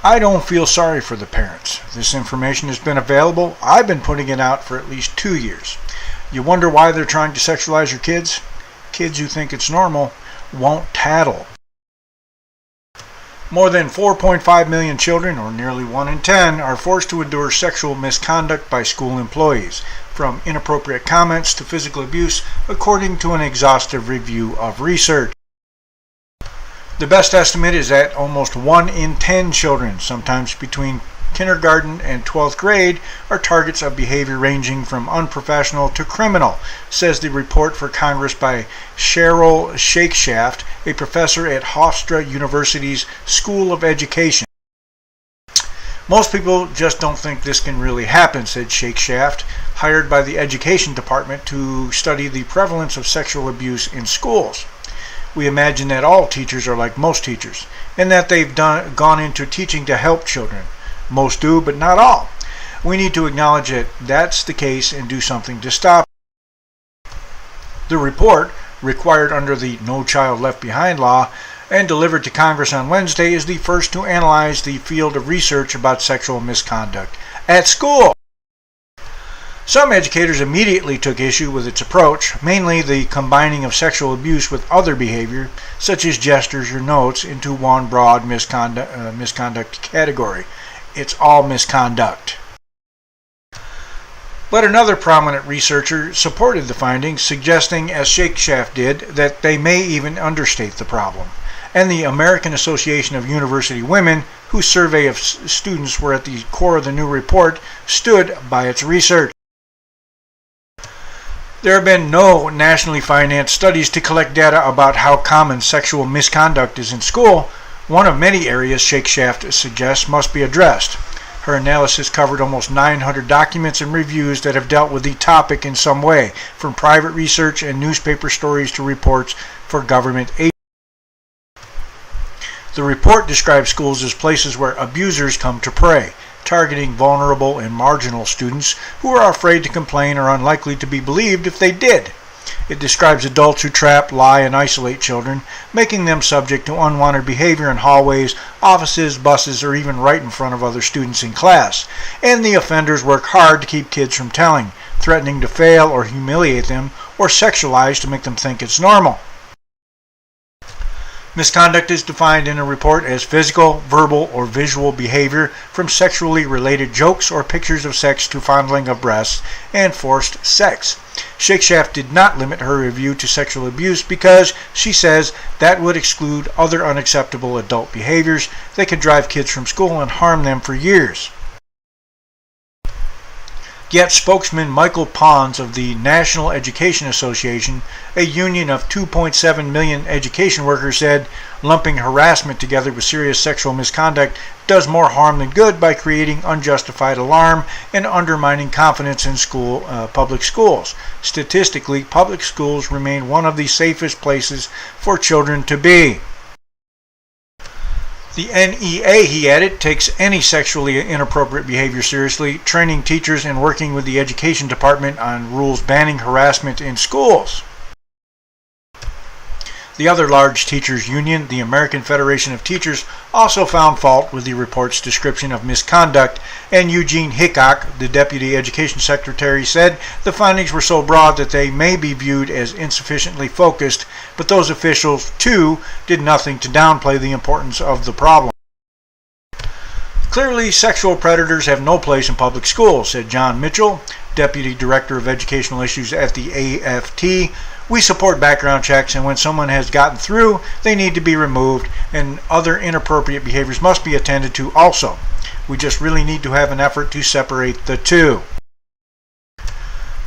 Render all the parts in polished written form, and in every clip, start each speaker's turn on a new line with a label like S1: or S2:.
S1: I don't feel sorry for the parents. This information has been available. I've been putting it out for at least 2 years. You wonder why they're trying to sexualize your kids? Kids who think it's normal won't tattle. More than 4.5 million children, or nearly 1 in 10, are forced to endure sexual misconduct by school employees, from inappropriate comments to physical abuse, according to an exhaustive review of research. The best estimate is that almost 1 in 10 children, sometimes between kindergarten and 12th grade, are targets of behavior ranging from unprofessional to criminal, says the report for Congress by Cheryl Shakeshaft, a professor at Hofstra University's School of Education. Most people just don't think this can really happen, said Shakeshaft, hired by the Education Department to study the prevalence of sexual abuse in schools. We imagine that all teachers are like most teachers, and that they've gone into teaching to help children. Most do, but not all. We need to acknowledge that that's the case and do something to stop it. The report, required under the No Child Left Behind law and delivered to Congress on Wednesday, is the first to analyze the field of research about sexual misconduct at school. Some educators immediately took issue with its approach, mainly the combining of sexual abuse with other behavior, such as gestures or notes, into one broad misconduct category. It's all misconduct. But another prominent researcher supported the findings, suggesting, as Shakeshaft did, that they may even understate the problem. And the American Association of University Women, whose survey of students were at the core of the new report, stood by its research. There have been no nationally financed studies to collect data about how common sexual misconduct is in school, one of many areas Shakeshaft suggests must be addressed. Her analysis covered almost 900 documents and reviews that have dealt with the topic in some way, from private research and newspaper stories to reports for government agencies. The report describes schools as places where abusers come to prey, targeting vulnerable and marginal students who are afraid to complain or unlikely to be believed if they did. It describes adults who trap, lie, and isolate children, making them subject to unwanted behavior in hallways, offices, buses, or even right in front of other students in class. And the offenders work hard to keep kids from telling, threatening to fail or humiliate them, or sexualize to make them think it's normal. Misconduct is defined in a report as physical, verbal, or visual behavior, from sexually related jokes or pictures of sex to fondling of breasts and forced sex. Shakeshaft did not limit her review to sexual abuse because, she says, that would exclude other unacceptable adult behaviors that could drive kids from school and harm them for years. Yet spokesman Michael Pons of the National Education Association, a union of 2.7 million education workers, said lumping harassment together with serious sexual misconduct does more harm than good by creating unjustified alarm and undermining confidence in public schools. Statistically, public schools remain one of the safest places for children to be. The NEA, he added, takes any sexually inappropriate behavior seriously, training teachers and working with the Education Department on rules banning harassment in schools. The other large teachers' union, the American Federation of Teachers, also found fault with the report's description of misconduct, and Eugene Hickok, the Deputy Education Secretary, said the findings were so broad that they may be viewed as insufficiently focused, but those officials, too, did nothing to downplay the importance of the problem. Clearly, sexual predators have no place in public schools, said John Mitchell, Deputy Director of Educational Issues at the AFT. We support background checks, and when someone has gotten through, they need to be removed, and other inappropriate behaviors must be attended to also. We just really need to have an effort to separate the two.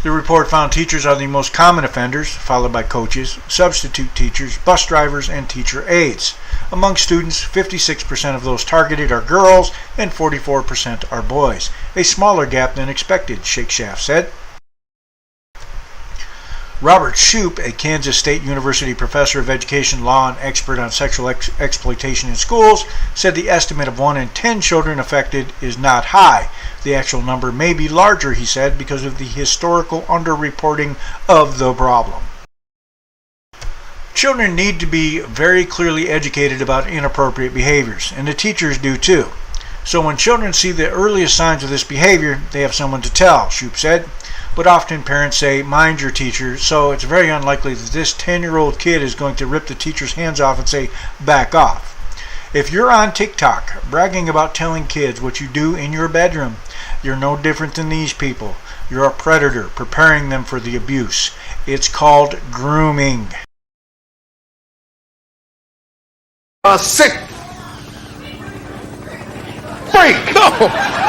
S1: The report found teachers are the most common offenders, followed by coaches, substitute teachers, bus drivers, and teacher aides. Among students, 56% of those targeted are girls and 44% are boys, a smaller gap than expected, Shakeshaft said. Robert Shoup, a Kansas State University professor of education law and expert on sexual exploitation in schools, said the estimate of 1 in 10 children affected is not high. The actual number may be larger, he said, because of the historical underreporting of the problem. Children need to be very clearly educated about inappropriate behaviors, and the teachers do too. So when children see the earliest signs of this behavior, they have someone to tell, Shoup said. But often parents say, mind your teacher, so it's very unlikely that this 10-year-old kid is going to rip the teacher's hands off and say, back off. If you're on TikTok bragging about telling kids what you do in your bedroom, you're no different than these people. You're a predator preparing them for the abuse. It's called grooming.
S2: Sick freak! No!